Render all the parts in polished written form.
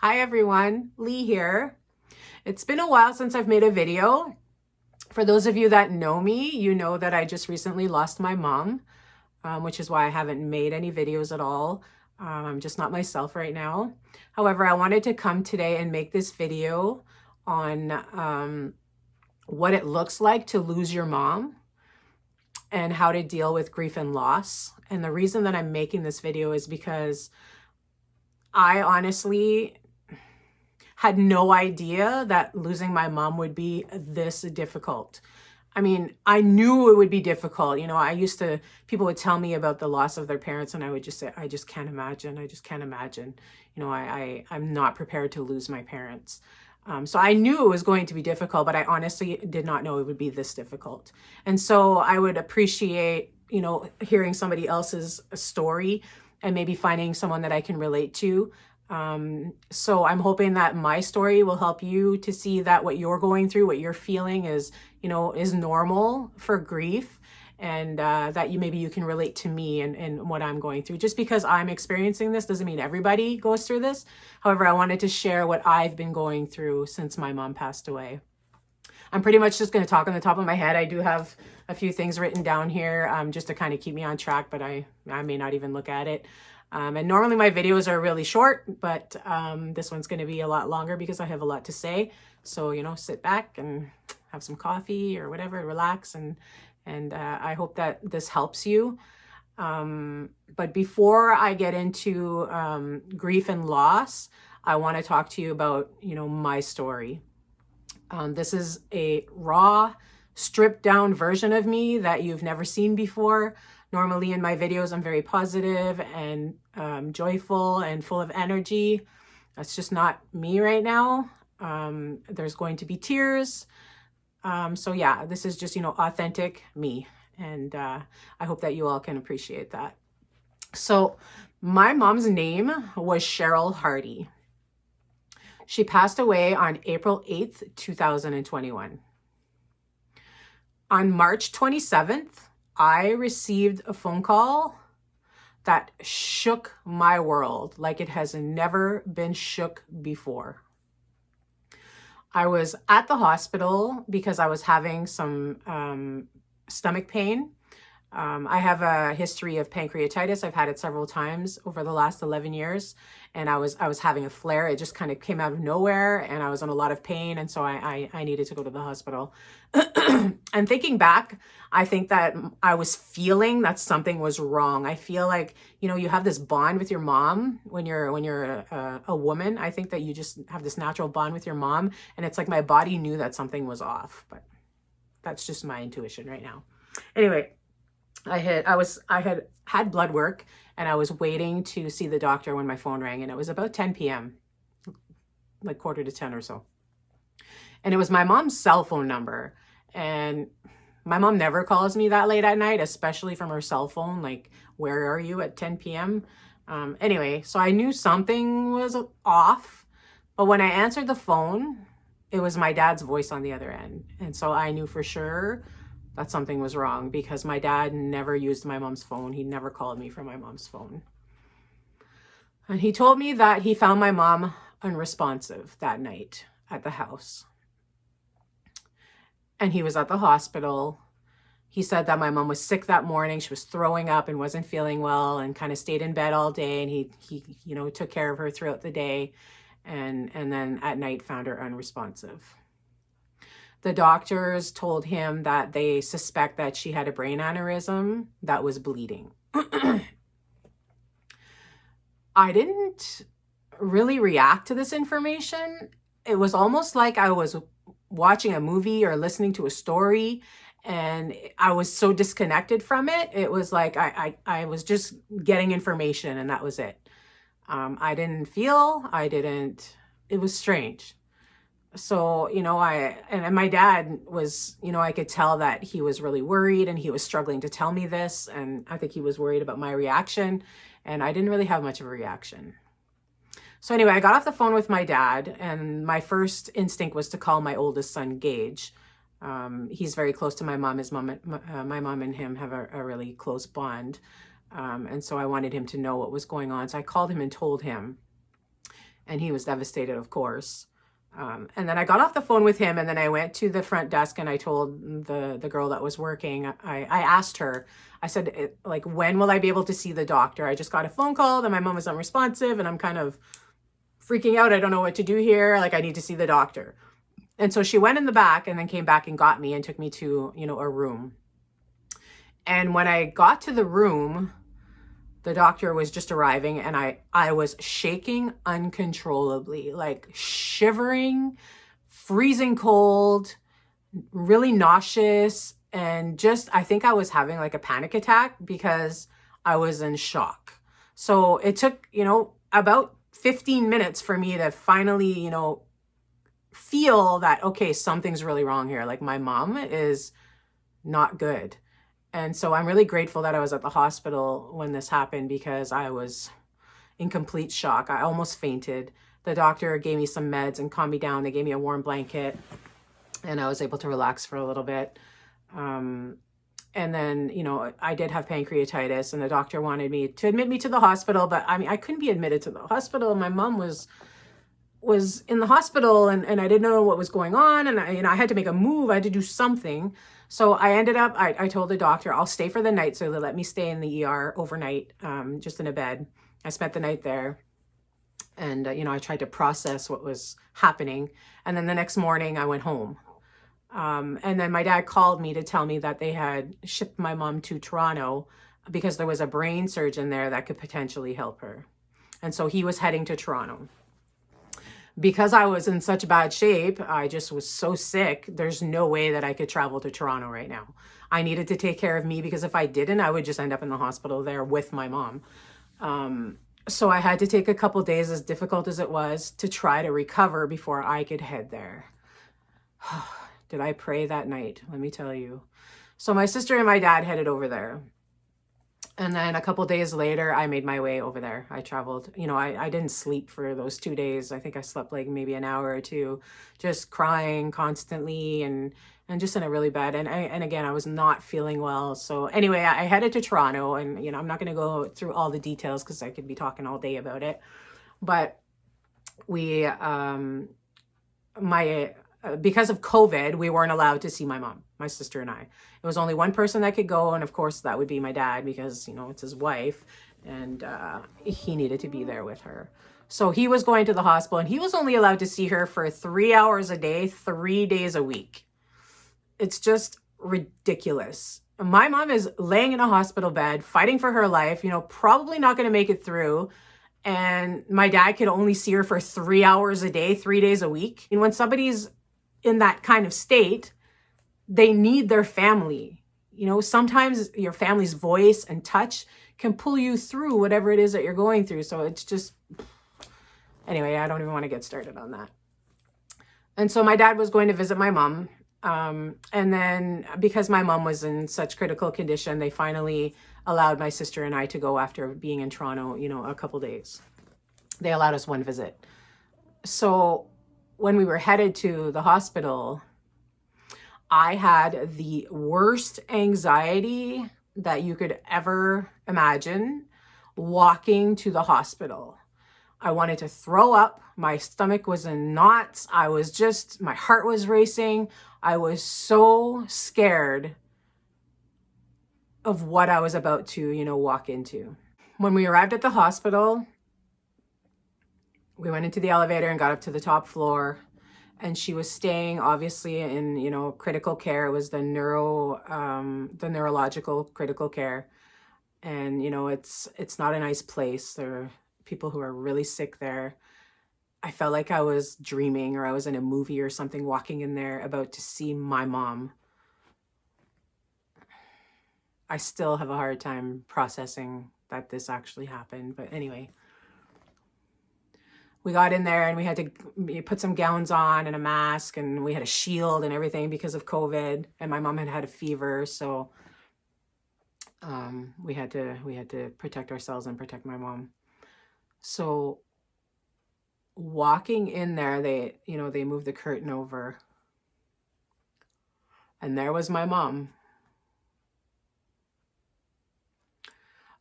Hi everyone, Lee here. It's been a while since I've made a video. For those of you that know me, you know that I just recently lost my mom, which is why I haven't made any videos at all. I'm just not myself right now. However, I wanted to come today and make this video on what it looks like to lose your mom and how to deal with grief and loss. And the reason that I'm making this video is because I honestly had no idea that losing my mom would be this difficult. I mean, I knew it would be difficult. You know, people would tell me about the loss of their parents and I would just say, I just can't imagine. I just can't imagine. You know, I'm not prepared to lose my parents. So I knew it was going to be difficult, but I honestly did not know it would be this difficult. And so I would appreciate, you know, hearing somebody else's story and maybe finding someone that I can relate to. So I'm hoping that my story will help you to see that what you're going through, what you're feeling is, you know, is normal for grief, and that maybe you can relate to me and what I'm going through. Just because I'm experiencing this doesn't mean everybody goes through this. However, I wanted to share what I've been going through since my mom passed away. I'm pretty much just going to talk on the top of my head. I do have a few things written down here just to kind of keep me on track, but I may not even look at it. And normally my videos are really short, but this one's going to be a lot longer because I have a lot to say. So, you know, sit back and have some coffee or whatever, relax. And I hope that this helps you. But before I get into grief and loss, I want to talk to you about, you know, my story. This is a raw, stripped down version of me that you've never seen before. Normally in my videos, I'm very positive and joyful and full of energy. That's just not me right now. There's going to be tears. So yeah, this is just, you know, authentic me. And I hope that you all can appreciate that. So my mom's name was Cheryl Hardy. She passed away on April 8th, 2021. On March 27th, I received a phone call that shook my world like it has never been shook before. I was at the hospital because I was having some stomach pain. I have a history of pancreatitis. I've had it several times over the last 11 years. And I was having a flare. It just kind of came out of nowhere and I was in a lot of pain. And so I needed to go to the hospital. And thinking back, I think that I was feeling that something was wrong. I feel like, you know, you have this bond with your mom when you're a woman. I think that you just have this natural bond with your mom. And it's like my body knew that something was off, but that's just my intuition right now. Anyway, I had blood work and I was waiting to see the doctor when my phone rang, and it was about 10 p.m., like 9:45 or so. And it was my mom's cell phone number. And my mom never calls me that late at night, especially from her cell phone. Like, where are you at 10 p.m.? Anyway, so I knew something was off. But when I answered the phone, it was my dad's voice on the other end. And so I knew for sure that something was wrong because my dad never used my mom's phone. He never called me from my mom's phone. And he told me that he found my mom unresponsive that night at the house. And he was at the hospital. He said that my mom was sick that morning. She was throwing up and wasn't feeling well and kind of stayed in bed all day. And he you know, took care of her throughout the day. And then at night found her unresponsive. The doctors told him that they suspect that she had a brain aneurysm that was bleeding. I didn't really react to this information. It was almost like I was watching a movie or listening to a story and I was so disconnected from it. It was like I was just getting information and that was it. I didn't feel, it was strange. So, you know, and my dad was, you know, I could tell that he was really worried and he was struggling to tell me this. And I think he was worried about my reaction and I didn't really have much of a reaction. So anyway, I got off the phone with my dad and my first instinct was to call my oldest son, Gage. He's very close to my mom. My mom and him have a really close bond. And so I wanted him to know what was going on. So I called him and told him. And he was devastated, of course. And then I got off the phone with him, and then I went to the front desk and I told the girl that was working, I asked her, I said, like, when will I be able to see the doctor? I just got a phone call that my mom was unresponsive and I'm kind of freaking out. I don't know what to do here. Like, I need to see the doctor. And so she went in the back and then came back and got me and took me to, a room. And when I got to the room, the doctor was just arriving and I was shaking uncontrollably, like shivering, freezing cold, really nauseous. And just, I think I was having like a panic attack because I was in shock. So it took, about 15 minutes for me to finally, feel that, okay, something's really wrong here. Like, my mom is not good. And so I'm really grateful that I was at the hospital when this happened, because I was in complete shock. I almost fainted. The doctor gave me some meds and calmed me down. They gave me a warm blanket and I was able to relax for a little bit. And then, I did have pancreatitis and the doctor wanted me to admit me to the hospital, but I mean, I couldn't be admitted to the hospital. My mom was in the hospital and I didn't know what was going on. And I had to make a move. I had to do something. So I ended up, I told the doctor, I'll stay for the night. So they let me stay in the ER overnight, just in a bed. I spent the night there. And, I tried to process what was happening. And then the next morning I went home. And then my dad called me to tell me that they had shipped my mom to Toronto because there was a brain surgeon there that could potentially help her. And so he was heading to Toronto. Because I was in such bad shape, I just was so sick, there's no way that I could travel to Toronto right now. I needed to take care of me, because if I didn't, I would just end up in the hospital there with my mom. So I had to take a couple days, as difficult as it was, to try to recover before I could head there. Did I pray that night? Let me tell you. So my sister and my dad headed over there. And then a couple days later, I made my way over there. I traveled, I didn't sleep for those 2 days. I think I slept like maybe an hour or two, just crying constantly and just in a really bad. And again, I was not feeling well. So anyway, I headed to Toronto, and, I'm not going to go through all the details because I could be talking all day about it. But we, because of COVID, we weren't allowed to see my mom, my sister and I. It was only one person that could go, and of course that would be my dad, because, it's his wife, and he needed to be there with her. So he was going to the hospital, and he was only allowed to see her for 3 hours a day, 3 days a week. It's just ridiculous. My mom is laying in a hospital bed, fighting for her life, probably not going to make it through. And my dad could only see her for 3 hours a day, 3 days a week. And when somebody's in that kind of state, they need their family. Sometimes your family's voice and touch can pull you through whatever it is that you're going through. So it's just, anyway, I don't even want to get started on that. And so my dad was going to visit my mom. And then because my mom was in such critical condition, they finally allowed my sister and I to go after being in Toronto, a couple days. They allowed us one visit. So when we were headed to the hospital, I had the worst anxiety that you could ever imagine walking to the hospital. I wanted to throw up. My stomach was in knots. My heart was racing. I was so scared of what I was about to, walk into. When we arrived at the hospital, we went into the elevator and got up to the top floor, and she was staying obviously in, critical care. It was the neurological critical care. And, it's not a nice place. There are people who are really sick there. I felt like I was dreaming, or I was in a movie or something, walking in there about to see my mom. I still have a hard time processing that this actually happened. But anyway, we got in there and we had to put some gowns on and a mask, and we had a shield and everything because of COVID, and my mom had a fever. So we had to protect ourselves and protect my mom. So walking in there, they moved the curtain over, and there was my mom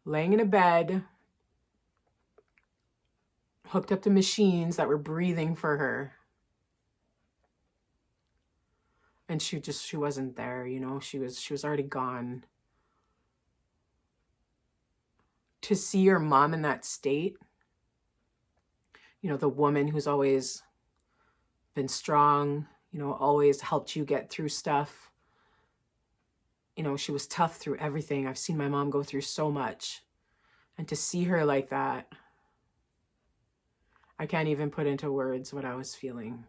laying in a bed hooked up to machines that were breathing for her. And she wasn't there, you know, she was already gone. To see your mom in that state, you know, the woman who's always been strong, you know, always helped you get through stuff. You know, she was tough through everything. I've seen my mom go through so much. And to see her like that, I can't even put into words what I was feeling.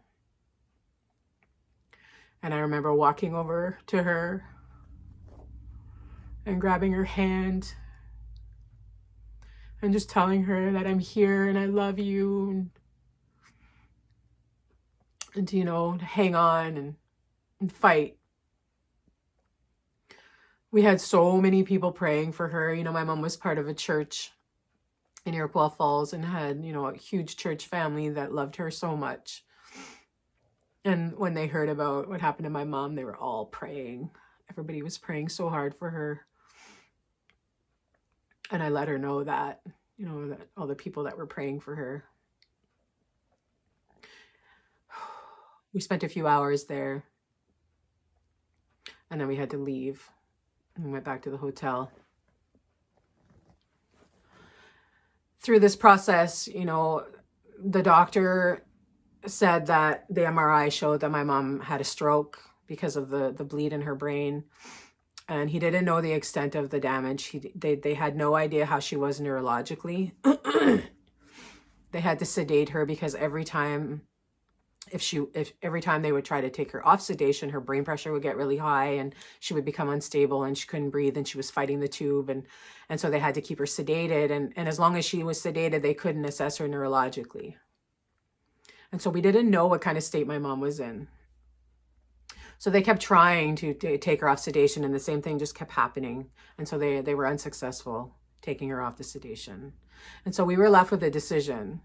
And I remember walking over to her and grabbing her hand and just telling her that I'm here and I love you, and to, you know, hang on and fight. We had so many people praying for her. You know, my mom was part of a church in Iroquois Falls and had, you know, a huge church family that loved her so much. And when they heard about what happened to my mom, they were all praying. Everybody was praying so hard for her. And I let her know that, you know, that all the people that were praying for her. We spent a few hours there. And then we had to leave. And went back to the hotel. Through this process, you know, the doctor said that the MRI showed that my mom had a stroke because of the bleed in her brain. And he didn't know the extent of the damage. They had no idea how she was neurologically. They had to sedate her because every time they would try to take her off sedation, her brain pressure would get really high and she would become unstable and she couldn't breathe and she was fighting the tube. And so they had to keep her sedated. And as long as she was sedated, they couldn't assess her neurologically. And so we didn't know what kind of state my mom was in. So they kept trying to take her off sedation, and the same thing just kept happening. And so they were unsuccessful taking her off the sedation. And so we were left with a decision.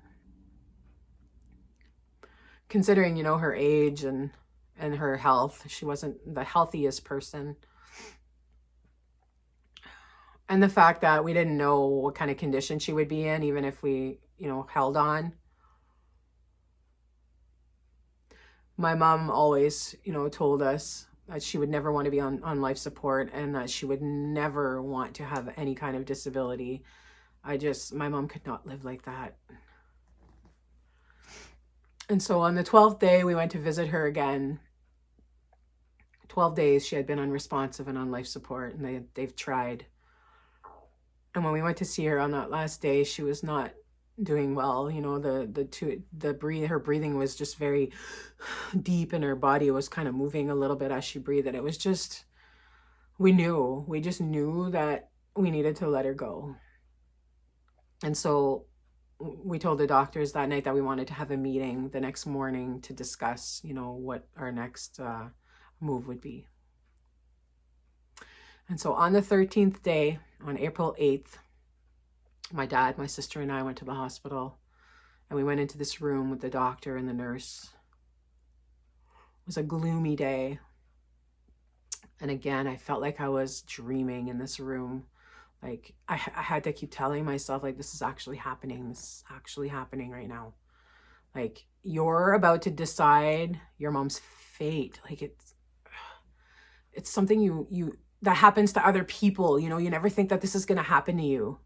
Considering, you know, her age and her health, she wasn't the healthiest person. And the fact that we didn't know what kind of condition she would be in, even if we, you know, held on. My mom always, you know, told us that she would never want to be on life support and that she would never want to have any kind of disability. My mom could not live like that. And so on the 12th day, we went to visit her again. 12 days she had been unresponsive and on life support, and they've tried. And when we went to see her on that last day, she was not doing well. You know, her breathing was just very deep, and her body was kind of moving a little bit as she breathed. And it was just, we just knew that we needed to let her go. And so we told the doctors that night that we wanted to have a meeting the next morning to discuss, you know, what our next move would be. And so on the 13th day, on April 8th, my dad, my sister, and I went to the hospital, and we went into this room with the doctor and the nurse. It was a gloomy day. And again, I felt like I was dreaming in this room. Like I had to keep telling myself, like, this is actually happening. This is actually happening right now. Like, you're about to decide your mom's fate. Like, it's something that happens to other people. You know, you never think that this is going to happen to you.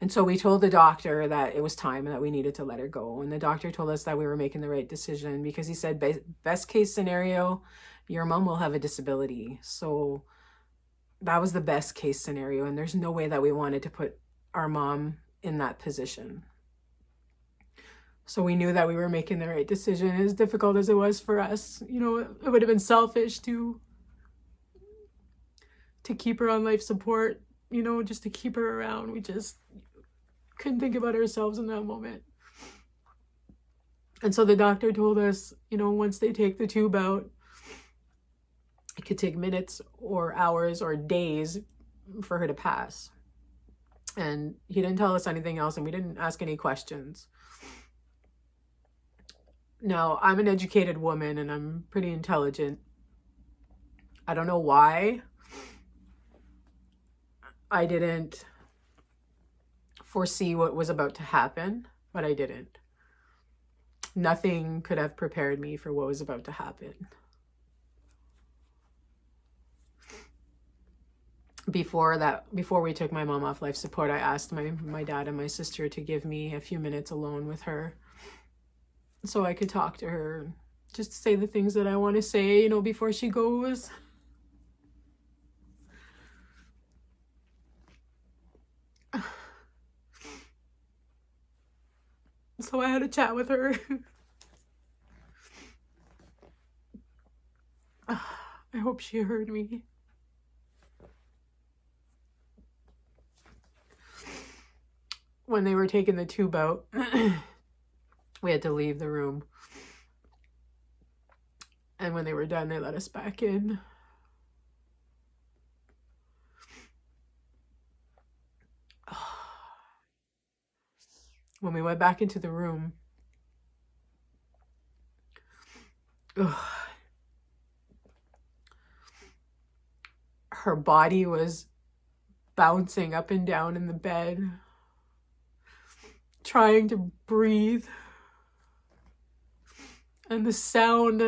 And so we told the doctor that it was time and that we needed to let her go. And the doctor told us that we were making the right decision because he said, best case scenario, your mom will have a disability. So that was the best case scenario. And there's no way that we wanted to put our mom in that position. So we knew that we were making the right decision. As difficult as it was for us, you know, it would have been selfish to keep her on life support, you know, just to keep her around. We just couldn't think about ourselves in that moment. And so the doctor told us, you know, once they take the tube out, it could take minutes or hours or days for her to pass. And he didn't tell us anything else, and we didn't ask any questions. Now, I'm an educated woman and I'm pretty intelligent. I don't know why I didn't foresee what was about to happen, but I didn't. Nothing could have prepared me for what was about to happen. Before we took my mom off life support, I asked my dad and my sister to give me a few minutes alone with her so I could talk to her, just say the things that I want to say, you know, before she goes. So I had a chat with her. I hope she heard me. When they were taking the tube out, we had to leave the room. And when they were done, they let us back in. When we went back into the room, her body was bouncing up and down in the bed, trying to breathe. And the sound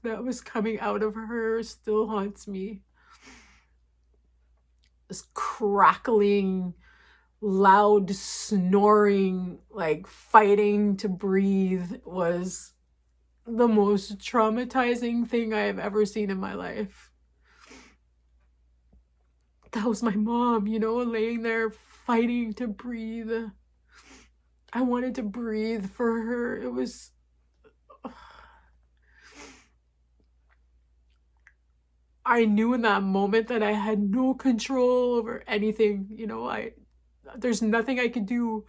that was coming out of her still haunts me. This crackling, loud snoring, like fighting to breathe, was the most traumatizing thing I have ever seen in my life. That was my mom, you know, laying there fighting to breathe. I wanted to breathe for her. It was... I knew in that moment that I had no control over anything, you know. There's nothing I could do.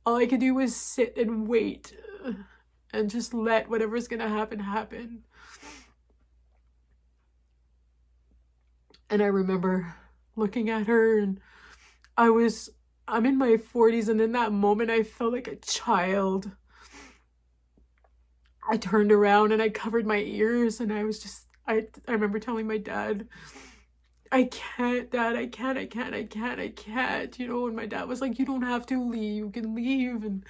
All I could do was sit and wait and just let whatever's gonna happen happen. And I remember looking at her, and I'm in my 40s, and in that moment I felt like a child. I turned around and I covered my ears, and I was just, I remember telling my dad, I can't, Dad, I can't. You know, and my dad was like, you don't have to leave, you can leave. And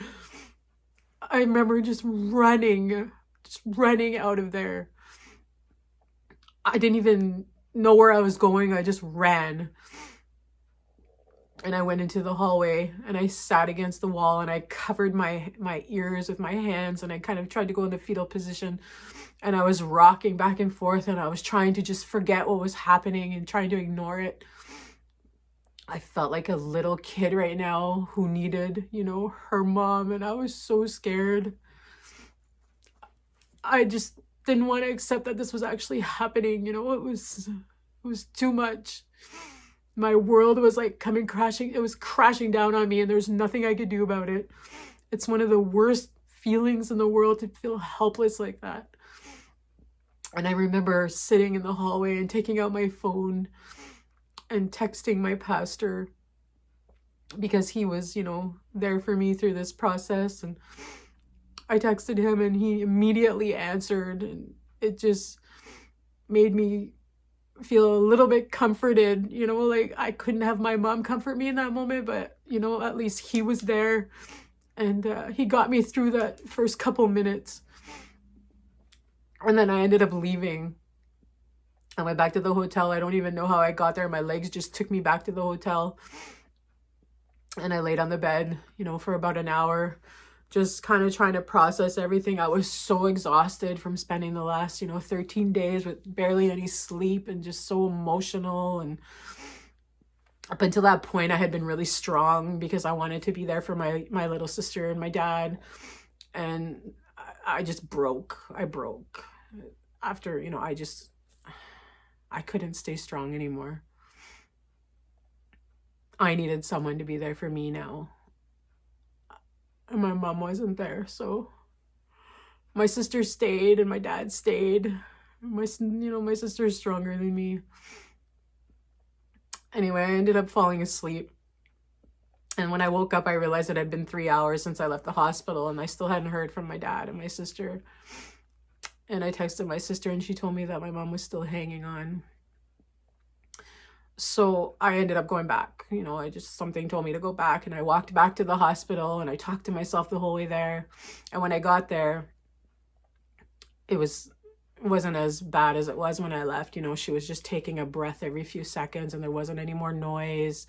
I remember just running out of there. I didn't even know where I was going. I just ran. And I went into the hallway, and I sat against the wall, and I covered my ears with my hands, and I kind of tried to go into fetal position. And I was rocking back and forth, and I was trying to just forget what was happening and trying to ignore it. I felt like a little kid right now who needed, you know, her mom, and I was so scared. I just didn't want to accept that this was actually happening, you know. It was too much. My world was like it was crashing down on me, and there's nothing I could do about it. It's one of the worst feelings in the world to feel helpless like that. And I remember sitting in the hallway and taking out my phone and texting my pastor, because he was, you know, there for me through this process. And I texted him, and he immediately answered, and it just made me feel a little bit comforted, you know. Like, I couldn't have my mom comfort me in that moment, but, you know, at least he was there, and he got me through that first couple minutes. And then I ended up leaving. I went back to the hotel. I don't even know how I got there. My legs just took me back to the hotel. And I laid on the bed, you know, for about an hour, just kind of trying to process everything. I was so exhausted from spending the last, you know, 13 days with barely any sleep, and just so emotional. And up until that point, I had been really strong because I wanted to be there for my little sister and my dad. And I just broke. I broke. After, you know, I couldn't stay strong anymore. I needed someone to be there for me now. And my mom wasn't there, so my sister stayed and my dad stayed. My sister's stronger than me. Anyway, I ended up falling asleep. And when I woke up, I realized it had been 3 hours since I left the hospital, and I still hadn't heard from my dad and my sister. And I texted my sister, and she told me that my mom was still hanging on. So I ended up going back. Something told me to go back, and I walked back to the hospital, and I talked to myself the whole way there. And when I got there, it wasn't as bad as it was when I left. She was just taking a breath every few seconds, and there wasn't any more noise,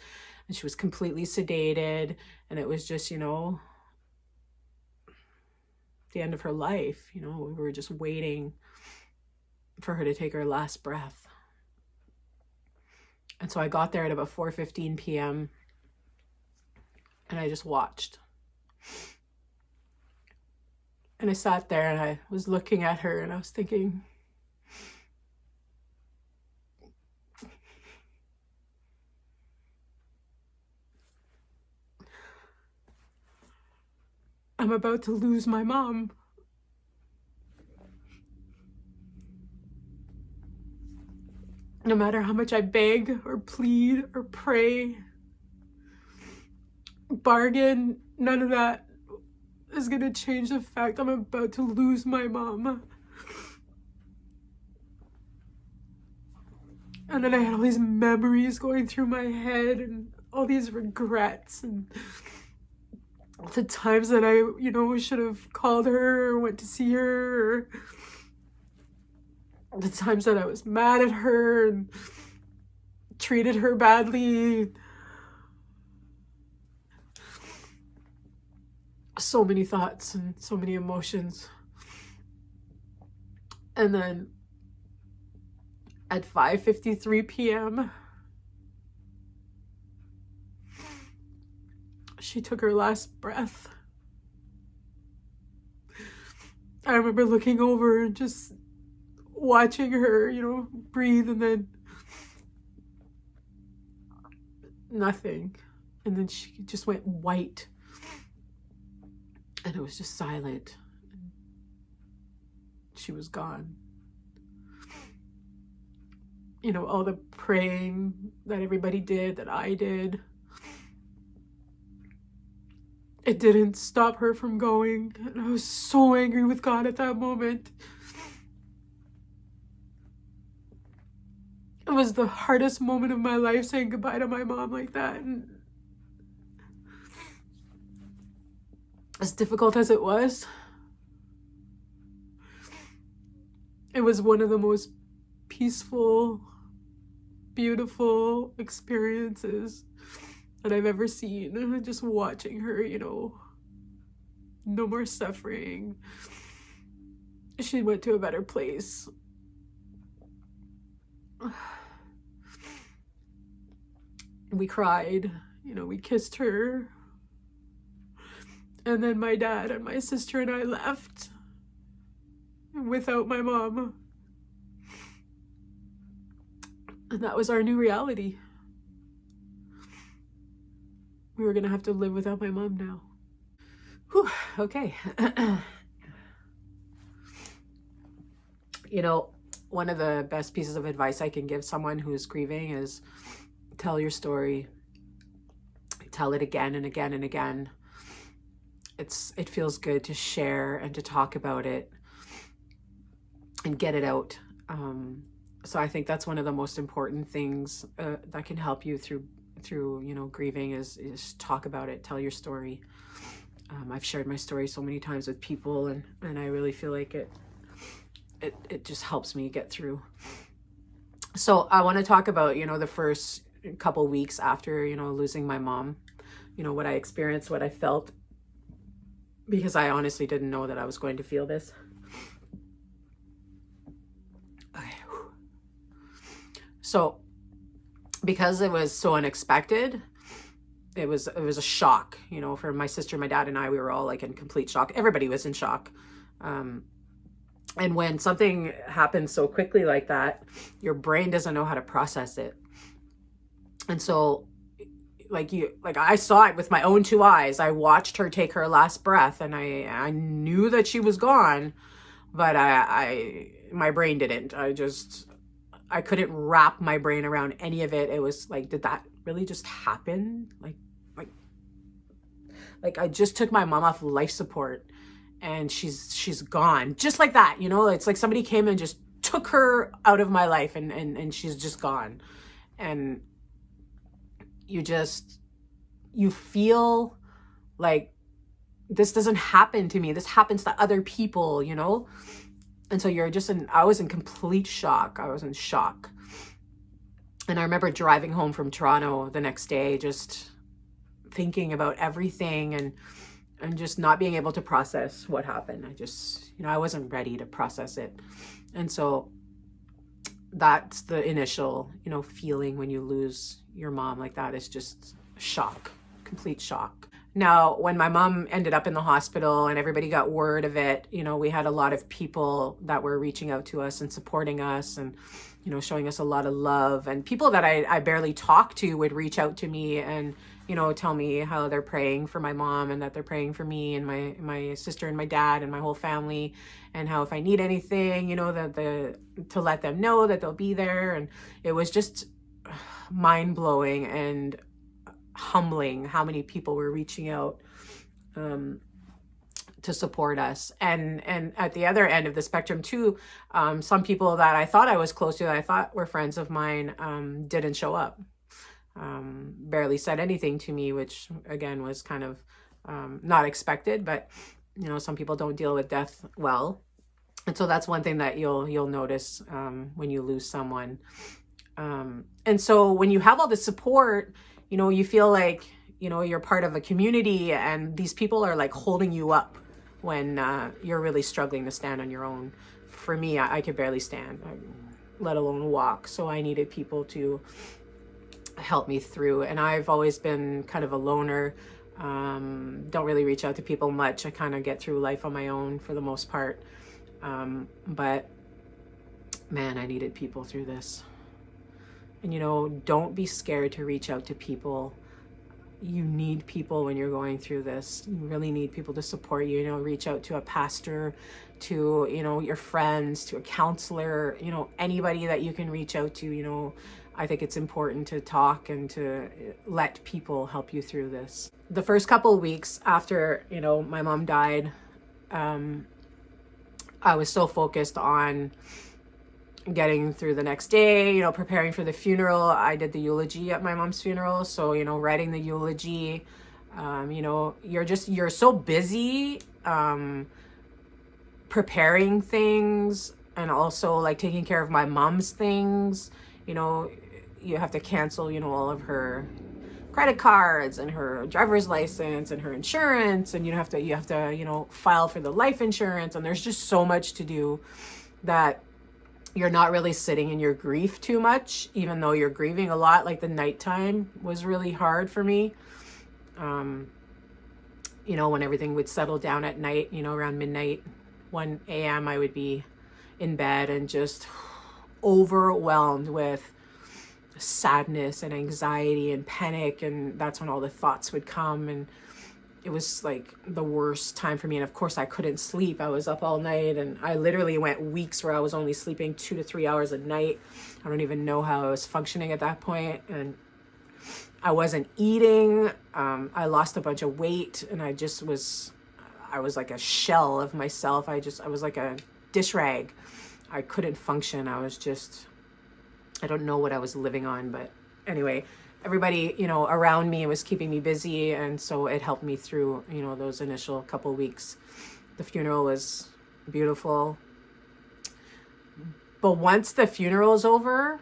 and she was completely sedated, and it was just, the end of her life. We were just waiting for her to take her last breath. And so I got there at about 4:15 p.m. and I just watched. And I sat there and I was looking at her and I was thinking, I'm about to lose my mom. No matter how much I beg or plead or pray, bargain, none of that is going to change the fact I'm about to lose my mom. And then I had all these memories going through my head and all these regrets and the times that I, should have called her or went to see her, or the times that I was mad at her and treated her badly. So many thoughts and so many emotions. And then at 5:53 p.m., she took her last breath. I remember looking over and just watching her, breathe, and then nothing. And then she just went white. And it was just silent. She was gone. All the praying that everybody did, that I did, it didn't stop her from going. And I was so angry with God at that moment. It was the hardest moment of my life, saying goodbye to my mom like that. And as difficult as it was one of the most peaceful, beautiful experiences that I've ever seen. Just watching her, no more suffering. She went to a better place. We cried, we kissed her. And then my dad and my sister and I left without my mom. And that was our new reality. We were going to have to live without my mom now. Whew, okay. One of the best pieces of advice I can give someone who is grieving is tell your story. Tell it again and again and again. It feels good to share and to talk about it and get it out. So I think that's one of the most important things that can help you through grieving is talk about it, tell your story. I've shared my story so many times with people, and I really feel like it just helps me get through. So I want to talk about, the first couple weeks after, losing my mom, what I experienced, what I felt, because I honestly didn't know that I was going to feel this. Okay. So because it was so unexpected, it was a shock, for my sister, my dad, and I. We were all like in complete shock. Everybody was in shock. And when something happens so quickly like that, your brain doesn't know how to process it. And so I saw it with my own two eyes. I watched her take her last breath, and I knew that she was gone, but my brain didn't. I couldn't wrap my brain around any of it. It was like, did that really just happen? Like I just took my mom off life support and she's gone. Just like that, it's like somebody came and just took her out of my life and she's just gone. And you feel like this doesn't happen to me. This happens to other people, you know? And so I was in complete shock. I was in shock. And I remember driving home from Toronto the next day, just thinking about everything and just not being able to process what happened. I wasn't ready to process it. And so that's the initial, feeling when you lose your mom like that, is just shock, complete shock. Now, when my mom ended up in the hospital and everybody got word of it, we had a lot of people that were reaching out to us and supporting us and, showing us a lot of love. And people that I barely talked to would reach out to me and, tell me how they're praying for my mom and that they're praying for me and my sister and my dad and my whole family, and how if I need anything, to let them know that they'll be there. And it was just mind-blowing and humbling how many people were reaching out to support us. And at the other end of the spectrum too, some people that I thought I was close to, that I thought were friends of mine, didn't show up. Barely said anything to me, which again was kind of not expected, but some people don't deal with death well. And so that's one thing that you'll notice when you lose someone. And so when you have all this support, you feel like, you're part of a community, and these people are like holding you up when you're really struggling to stand on your own. For me, I could barely stand, let alone walk. So I needed people to help me through. And I've always been kind of a loner. Don't really reach out to people much. I kind of get through life on my own for the most part. But man, I needed people through this. And don't be scared to reach out to people. You need people when you're going through this. You really need people to support you. Reach out to a pastor, to your friends, to a counselor, anybody that you can reach out to. I think it's important to talk and to let people help you through this. The first couple of weeks after my mom died, I was so focused on getting through the next day, preparing for the funeral. I did the eulogy at my mom's funeral. So, writing the eulogy, you're so busy, preparing things, and also like taking care of my mom's things. You have to cancel, all of her credit cards and her driver's license and her insurance. And you have to, file for the life insurance. And there's just so much to do that you're not really sitting in your grief too much, even though you're grieving a lot. Like the nighttime was really hard for me. When everything would settle down at night, around midnight, 1 a.m., I would be in bed and just overwhelmed with sadness and anxiety and panic. And that's when all the thoughts would come. And it was like the worst time for me. And of course I couldn't sleep. I was up all night, and I literally went weeks where I was only sleeping 2 to 3 hours a night. I don't even know how I was functioning at that point. And I wasn't eating. I lost a bunch of weight, and I was like a shell of myself. I was like a dish rag. I couldn't function. I don't know what I was living on, but anyway, everybody, around me was keeping me busy. And so it helped me through, those initial couple weeks. The funeral was beautiful. But once the funeral is over,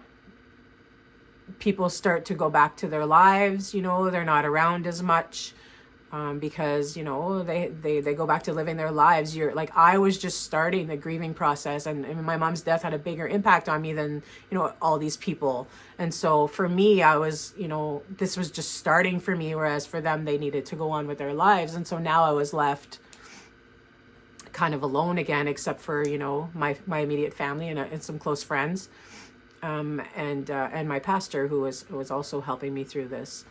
people start to go back to their lives. They're not around as much. Because, they go back to living their lives. I was just starting the grieving process, and my mom's death had a bigger impact on me than, all these people. And so for me, I was, this was just starting for me, whereas for them, they needed to go on with their lives. And so now I was left kind of alone again, except for, my immediate family and some close friends, and my pastor, who was also helping me through this.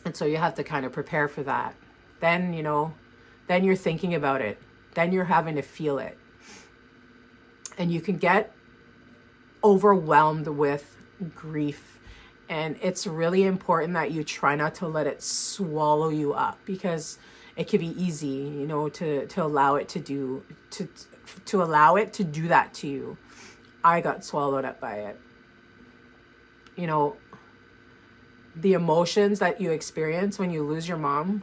And so you have to kind of prepare for that. Then, then you're thinking about it. Then you're having to feel it. And you can get overwhelmed with grief. And it's really important that you try not to let it swallow you up, because it can be easy, to allow it to allow it to do that to you. I got swallowed up by it. the emotions that you experience when you lose your mom,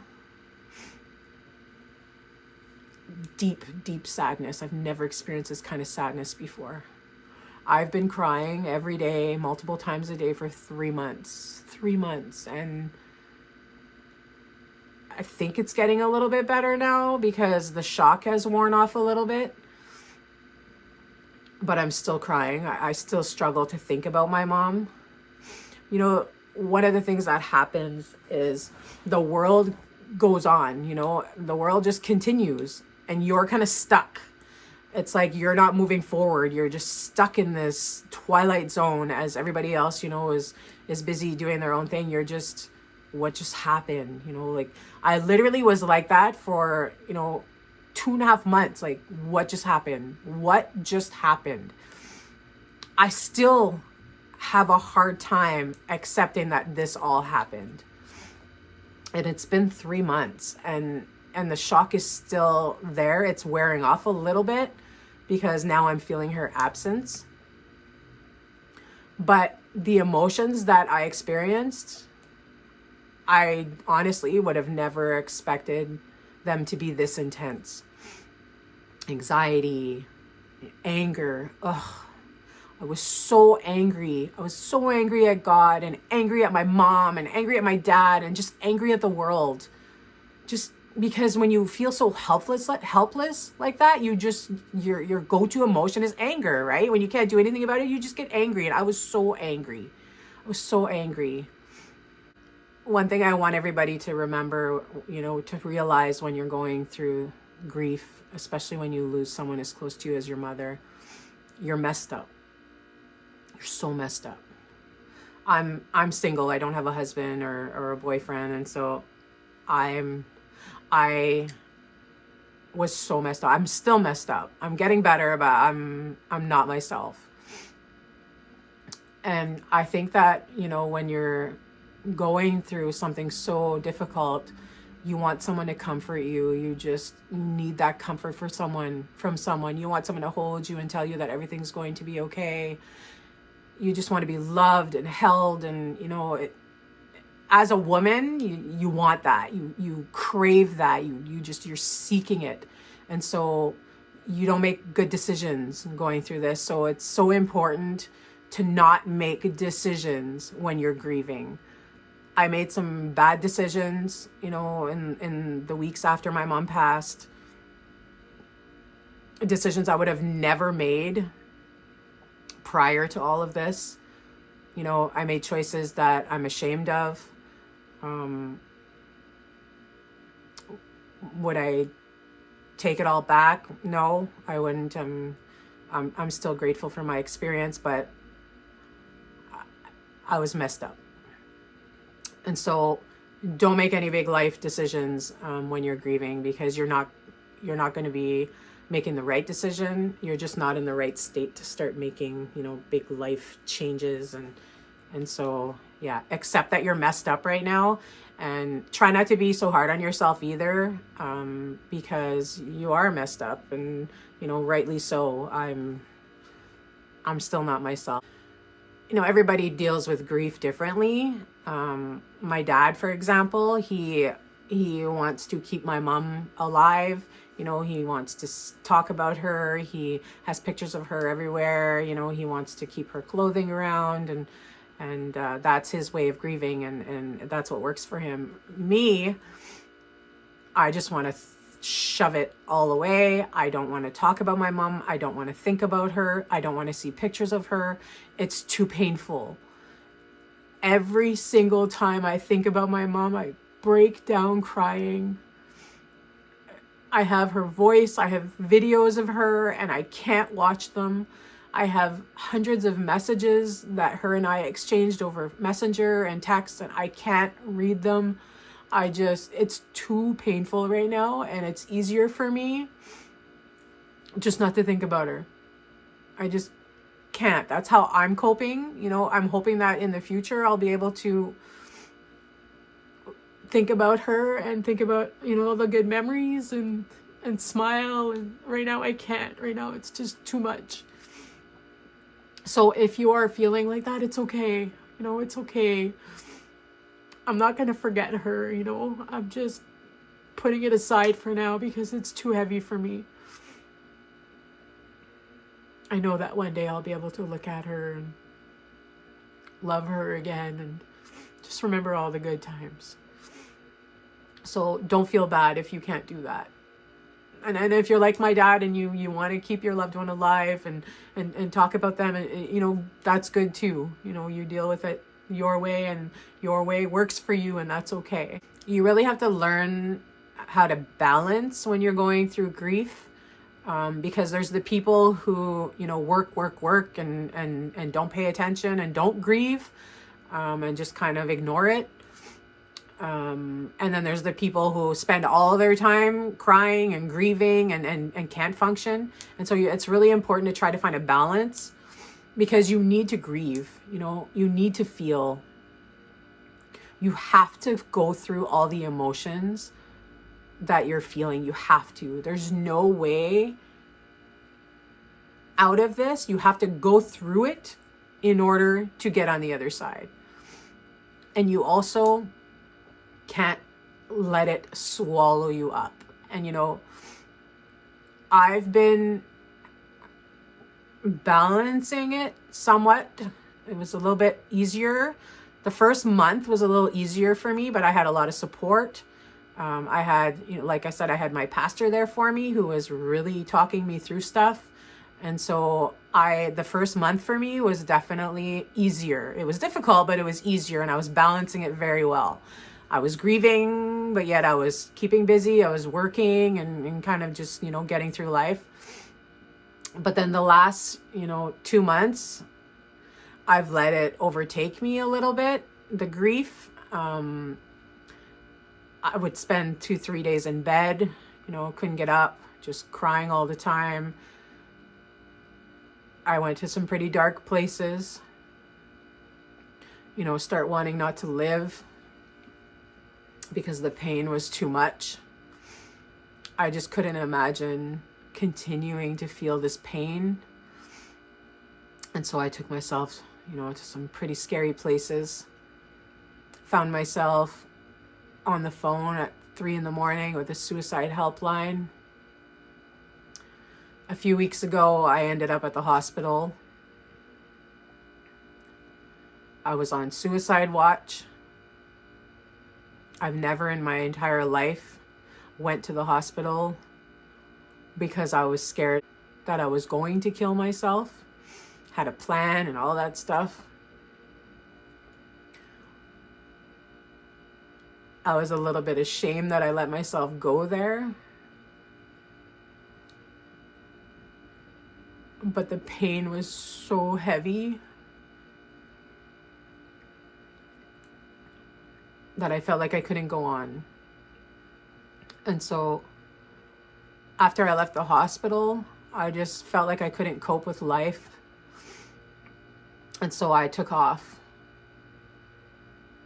deep, deep sadness. I've never experienced this kind of sadness before. I've been crying every day, multiple times a day for 3 months. 3 months. And I think it's getting a little bit better now because the shock has worn off a little bit. But I'm still crying. I still struggle to think about my mom. You know, one of the things that happens is the world goes on, you know, the world just continues and you're kind of stuck. It's like you're not moving forward. You're just stuck in this twilight zone as everybody else, you know, is busy doing their own thing. You're just, what just happened? You know, like I literally was like that for, you know, 2.5 months. Like, what just happened? What just happened? I still have a hard time accepting that this all happened. And it's been 3 months and the shock is still there. It's wearing off a little bit because now I'm feeling her absence. But the emotions that I experienced, I honestly would have never expected them to be this intense. Anxiety, anger. Ugh. I was so angry. I was so angry at God and angry at my mom and angry at my dad and just angry at the world. Just because when you feel so helpless like that, you just, your go-to emotion is anger, right? When you can't do anything about it, you just get angry. And I was so angry. I was so angry. One thing I want everybody to remember, you know, to realize when you're going through grief, especially when you lose someone as close to you as your mother, you're messed up. You're so messed up. I'm single. I don't have a husband or a boyfriend. And so I was so messed up. I'm still messed up. I'm getting better, but I'm not myself. And I think that, you know, when you're going through something so difficult, you want someone to comfort you. You need that comfort from someone. You want someone to hold you and tell you that everything's going to be okay. You just want to be loved and held. And, you know, as a woman, you want that. You crave that. You're seeking it. And so you don't make good decisions going through this. So it's so important to not make decisions when you're grieving. I made some bad decisions, you know, in the weeks after my mom passed. Decisions I would have never made prior to all of this. You know, I made choices that I'm ashamed of. Would I take it all back? No, I wouldn't. I'm still grateful for my experience, but I was messed up. And so don't make any big life decisions when you're grieving, because you're not going to be making the right decision. You're just not in the right state to start making, you know, big life changes. And so, yeah, accept that you're messed up right now, and try not to be so hard on yourself either, because you are messed up, and, you know, rightly so. I'm still not myself. You know, everybody deals with grief differently. My dad, for example, he wants to keep my mom alive. You know, he wants to talk about her. He has pictures of her everywhere. You know, he wants to keep her clothing around, and that's his way of grieving, and that's what works for him. Me, I just want to shove it all away. I don't want to talk about my mom. I don't want to think about her. I don't want to see pictures of her. It's too painful. Every single time I think about my mom, I break down crying. I have her voice. I have videos of her, and I can't watch them. I have hundreds of messages that her and I exchanged over Messenger and text, and I can't read them. It's too painful right now, and it's easier for me just not to think about her. I just can't. That's how I'm coping. You know, I'm hoping that in the future I'll be able to think about her and think about, you know, the good memories and smile. And right now I can't. Right now it's just too much. So if you are feeling like that, it's okay. You know, it's okay. I'm not going to forget her, you know. I'm just putting it aside for now because it's too heavy for me. I know that one day I'll be able to look at her and love her again and just remember all the good times. So don't feel bad if you can't do that. And if you're like my dad and you want to keep your loved one alive and talk about them, and you know, that's good too. You know, you deal with it your way, and your way works for you, and that's okay. You really have to learn how to balance when you're going through grief, because there's the people who, you know, work and don't pay attention and don't grieve, and just kind of ignore it. And then there's the people who spend all their time crying and grieving and can't function. And so it's really important to try to find a balance, because you need to grieve, you know, you need to feel. You have to go through all the emotions that you're feeling. You have to. There's no way out of this. You have to go through it in order to get on the other side. And you also can't let it swallow you up. And you know, I've been balancing it somewhat. It was a little bit easier. The first month was a little easier for me, but I had a lot of support. I had, you know, like I said, I had my pastor there for me who was really talking me through stuff. And so the first month for me was definitely easier. It was difficult, but it was easier, and I was balancing it very well. I was grieving, but yet I was keeping busy. I was working and kind of just, you know, getting through life. But then the last, you know, 2 months, I've let it overtake me a little bit, the grief. I would spend 2-3 days in bed, you know, couldn't get up, just crying all the time. I went to some pretty dark places, you know, start wanting not to live because the pain was too much. I just couldn't imagine continuing to feel this pain. And so I took myself, you know, to some pretty scary places. Found myself on the phone at 3 a.m. with a suicide helpline. A few weeks ago, I ended up at the hospital. I was on suicide watch. I've never in my entire life went to the hospital because I was scared that I was going to kill myself. Had a plan and all that stuff. I was a little bit ashamed that I let myself go there. But the pain was so heavy that I felt like I couldn't go on. And so after I left the hospital, I just felt like I couldn't cope with life. And so I took off.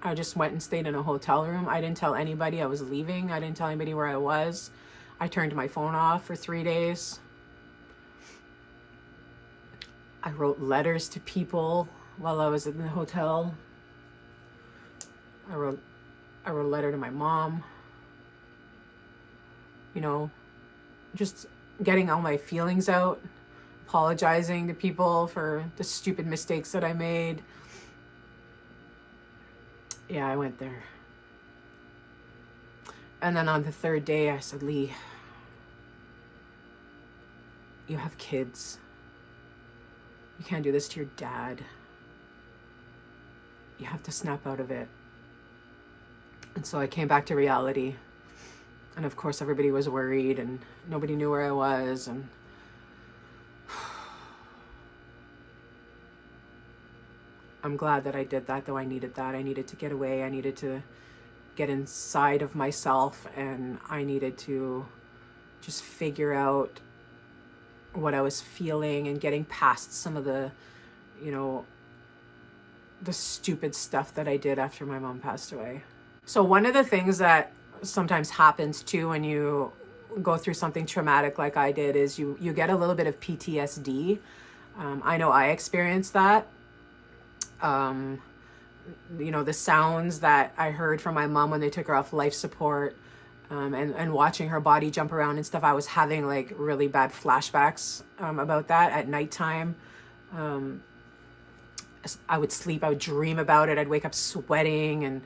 I just went and stayed in a hotel room. I didn't tell anybody I was leaving. I didn't tell anybody where I was. I turned my phone off for 3 days. I wrote letters to people while I was in the hotel. I wrote a letter to my mom. You know, just getting all my feelings out, apologizing to people for the stupid mistakes that I made. Yeah, I went there. And then on the 3rd day, I said, Lee, you have kids. You can't do this to your dad. You have to snap out of it. And so I came back to reality. And of course, everybody was worried and nobody knew where I was. And I'm glad that I did that, though I needed that. I needed to get away. I needed to get inside of myself, and I needed to just figure out what I was feeling and getting past some of the, you know, the stupid stuff that I did after my mom passed away. So one of the things that sometimes happens too when you go through something traumatic like I did is you get a little bit of PTSD. I know I experienced that. you know, the sounds that I heard from my mom when they took her off life support, and watching her body jump around and stuff, I was having like really bad flashbacks about that at nighttime. I would sleep, I would dream about it. I'd wake up sweating and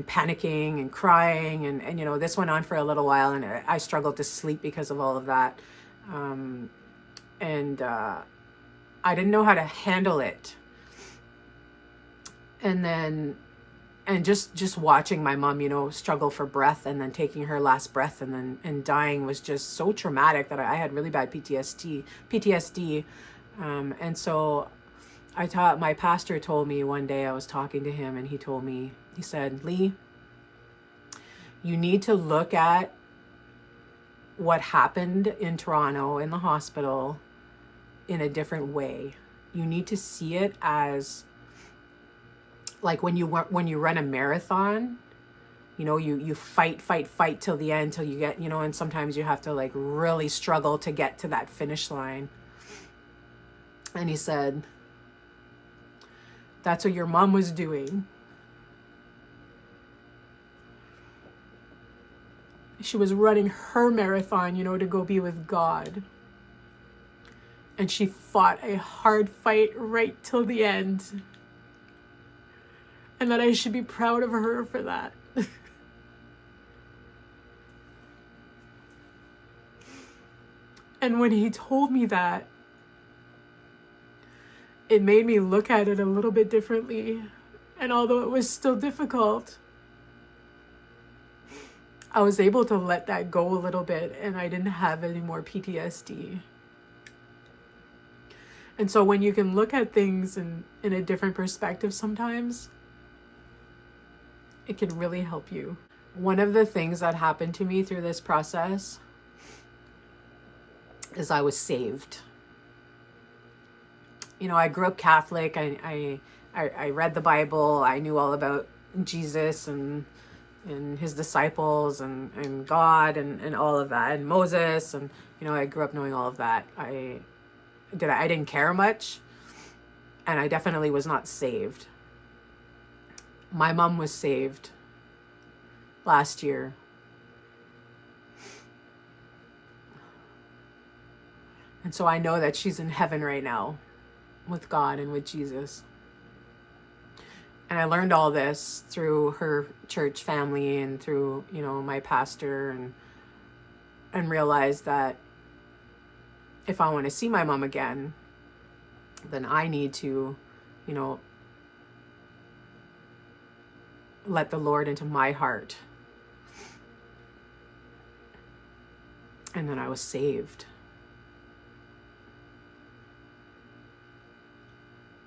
panicking and crying. And, you know, this went on for a little while, and I struggled to sleep because of all of that. I didn't know how to handle it. And just watching my mom, you know, struggle for breath, and then taking her last breath and dying was just so traumatic that I had really bad PTSD. And so my pastor told me one day, I was talking to him, and he said, Lee, you need to look at what happened in Toronto in the hospital in a different way. You need to see it as like when you run a marathon, you know, you fight till the end, till you get, you know, and sometimes you have to like really struggle to get to that finish line. And he said, that's what your mom was doing. She was running her marathon, you know, to go be with God. And she fought a hard fight right till the end. And that I should be proud of her for that. And when he told me that, it made me look at it a little bit differently. And although it was still difficult, I was able to let that go a little bit, and I didn't have any more PTSD. And so when you can look at things in a different perspective sometimes, it can really help you. One of the things that happened to me through this process is I was saved. You know, I grew up Catholic. I read the Bible. I knew all about Jesus and his disciples and God and all of that, and Moses, and, you know, I grew up knowing all of that. I didn't care much, and I definitely was not saved. My mom was saved last year. And so I know that she's in heaven right now with God and with Jesus. And I learned all this through her church family and through, you know, my pastor, and realized that if I want to see my mom again, then I need to, you know, let the Lord into my heart. And then I was saved.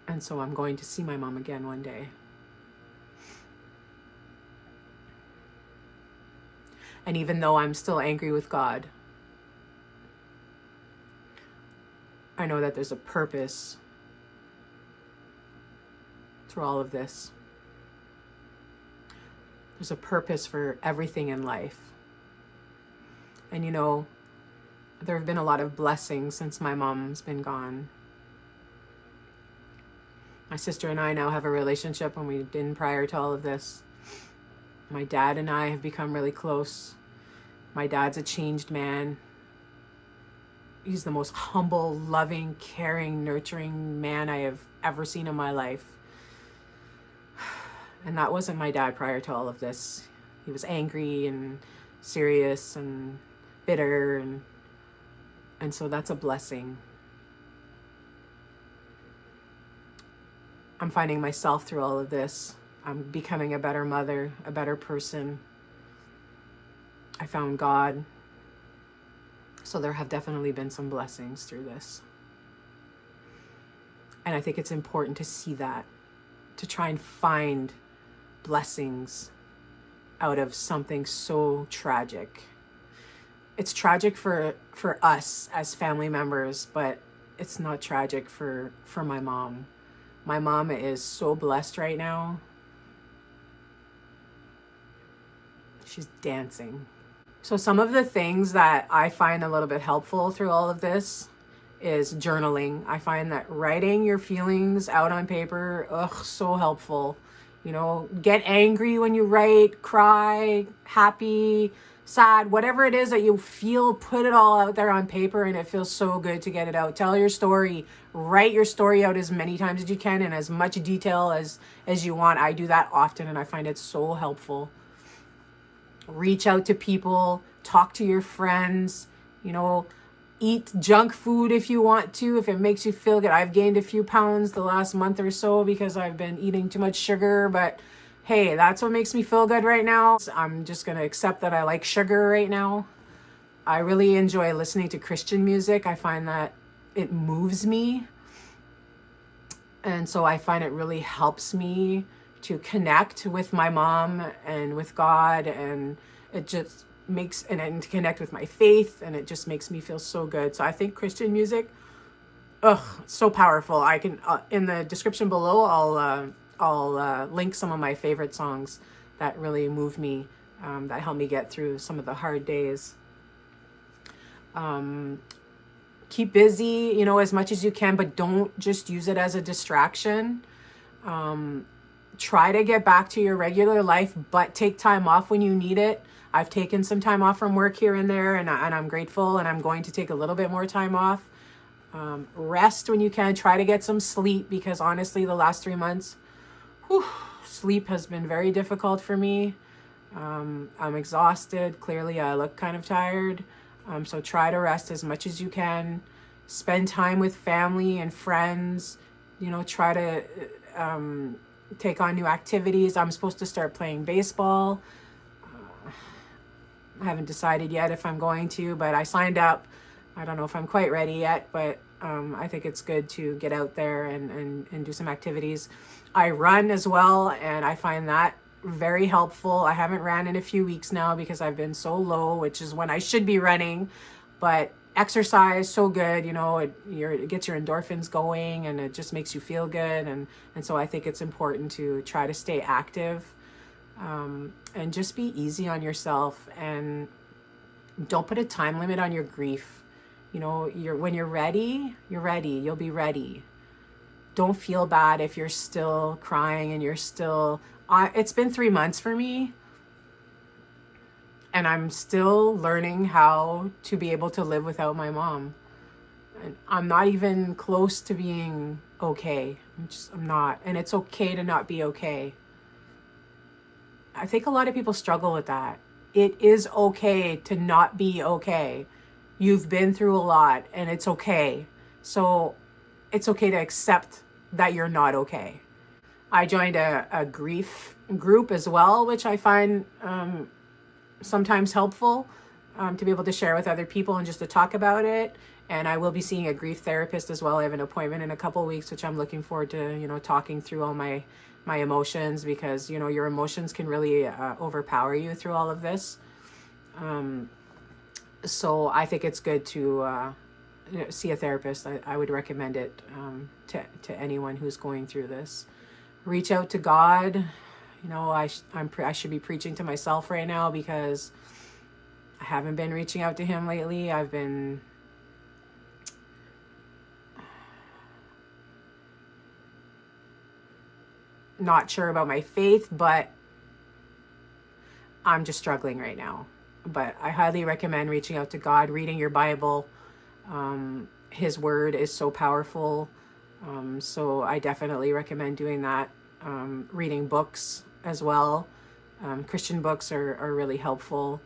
And so I'm going to see my mom again one day. And even though I'm still angry with God, I know that there's a purpose through all of this. There's a purpose for everything in life. And, you know, there have been a lot of blessings since my mom's been gone. My sister and I now have a relationship when we didn't prior to all of this. My dad and I have become really close. My dad's a changed man. He's the most humble, loving, caring, nurturing man I have ever seen in my life. And that wasn't my dad prior to all of this. He was angry and serious and bitter, and so that's a blessing. I'm finding myself through all of this. I'm becoming a better mother, a better person. I found God. So there have definitely been some blessings through this. And I think it's important to see that, to try and find blessings out of something so tragic. It's tragic for us as family members, but it's not tragic for my mom. My mom is so blessed right now. She's dancing. So some of the things that I find a little bit helpful through all of this is journaling. I find that writing your feelings out on paper, so helpful. You know, get angry when you write, cry, happy, sad, whatever it is that you feel, put it all out there on paper, and it feels so good to get it out. Tell your story, write your story out as many times as you can in as much detail as you want. I do that often, and I find it so helpful. Reach out to people, talk to your friends, you know, eat junk food if you want to, if it makes you feel good. I've gained a few pounds the last month or so because I've been eating too much sugar, but hey, that's what makes me feel good right now. I'm just going to accept that I like sugar right now. I really enjoy listening to Christian music. I find that it moves me. And so I find it really helps me to connect with my mom and with God, and it just makes, and to connect with my faith, and it just makes me feel so good. So I think Christian music, so powerful. I can in the description below, I'll link some of my favorite songs that really move me, that help me get through some of the hard days. Keep busy, you know, as much as you can, but don't just use it as a distraction. Try to get back to your regular life, but take time off when you need it. I've taken some time off from work here and there, and I'm grateful, and I'm going to take a little bit more time off. Rest when you can. Try to get some sleep, because honestly, the last 3 months, sleep has been very difficult for me. I'm exhausted. Clearly, I look kind of tired. So try to rest as much as you can. Spend time with family and friends. You know, try to take on new activities. I'm supposed to start playing baseball. I haven't decided yet if I'm going to, but I signed up. I don't know if I'm quite ready yet, but I think it's good to get out there and do some activities. I run as well, and I find that very helpful. I haven't ran in a few weeks now because I've been so low, which is when I should be running. But exercise, so good, you know, it gets your endorphins going, and it just makes you feel good. And so I think it's important to try to stay active, and just be easy on yourself, and don't put a time limit on your grief. You know, when you're ready, you're ready. You'll be ready. Don't feel bad if you're still crying and you're still... it's been 3 months for me, and I'm still learning how to be able to live without my mom. And I'm not even close to being okay. I'm not. And it's okay to not be okay. I think a lot of people struggle with that. It is okay to not be okay. You've been through a lot, and it's okay. So it's okay to accept that you're not okay. I joined a grief group as well, which I find sometimes helpful, to be able to share with other people and just to talk about it. And I will be seeing a grief therapist as well. I have an appointment in a couple of weeks, which I'm looking forward to, you know, talking through all my emotions, because, you know, your emotions can really overpower you through all of this. So I think it's good to see a therapist. I would recommend it to anyone who's going through this. Reach out to God. You know, I should be preaching to myself right now, because I haven't been reaching out to him lately. I've been not sure about my faith, but I'm just struggling right now. But I highly recommend reaching out to God, reading your Bible. His word is so powerful. So I definitely recommend doing that. Reading books as well. Christian books are really helpful.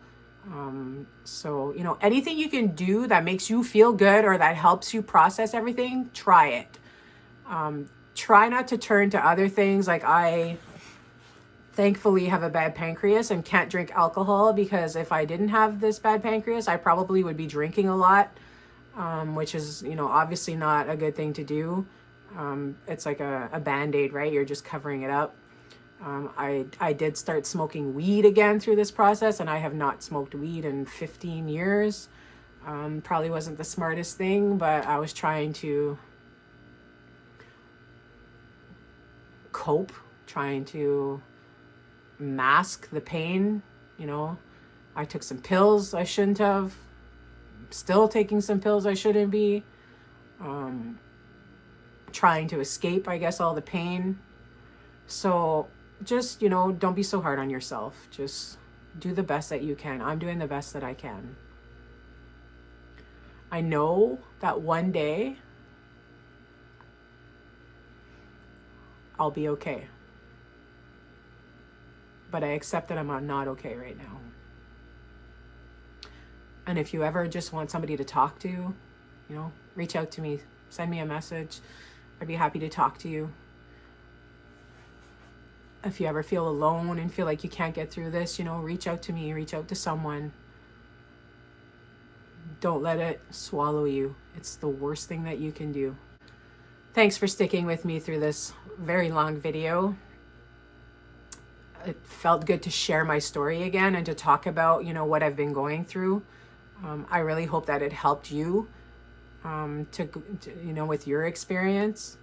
So, you know, anything you can do that makes you feel good or that helps you process everything, try it. Try not to turn to other things. Like, I thankfully have a bad pancreas and can't drink alcohol, because if I didn't have this bad pancreas, I probably would be drinking a lot, which is, you know, obviously not a good thing to do. It's like a Band-Aid, right? You're just covering it up. I did start smoking weed again through this process, and I have not smoked weed in 15 years. Probably wasn't the smartest thing, but I was trying to cope, trying to mask the pain. You know, I took some pills I shouldn't have. Still taking some pills I shouldn't be. Trying to escape, I guess, all the pain. So just, you know, don't be so hard on yourself. Just do the best that you can. I'm doing the best that I can. I know that one day I'll be okay. But I accept that I'm not okay right now. And if you ever just want somebody to talk to, you know, reach out to me, send me a message. I'd be happy to talk to you. If you ever feel alone and feel like you can't get through this, you know, reach out to me, reach out to someone. Don't let it swallow you. It's the worst thing that you can do. Thanks for sticking with me through this very long video. It felt good to share my story again and to talk about, you know, what I've been going through. I really hope that it helped you to, you know, with your experience.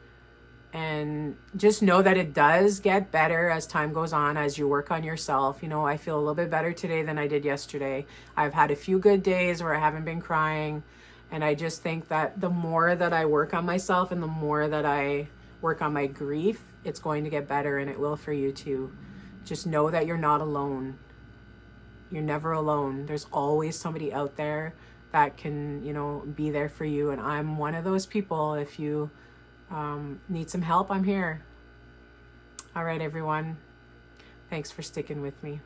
And just know that it does get better as time goes on, as you work on yourself. You know, I feel a little bit better today than I did yesterday. I've had a few good days where I haven't been crying. And I just think that the more that I work on myself and the more that I work on my grief, it's going to get better, and it will for you too. Just know that you're not alone. You're never alone. There's always somebody out there that can, you know, be there for you. And I'm one of those people. If you need some help, I'm here. All right, everyone. Thanks for sticking with me.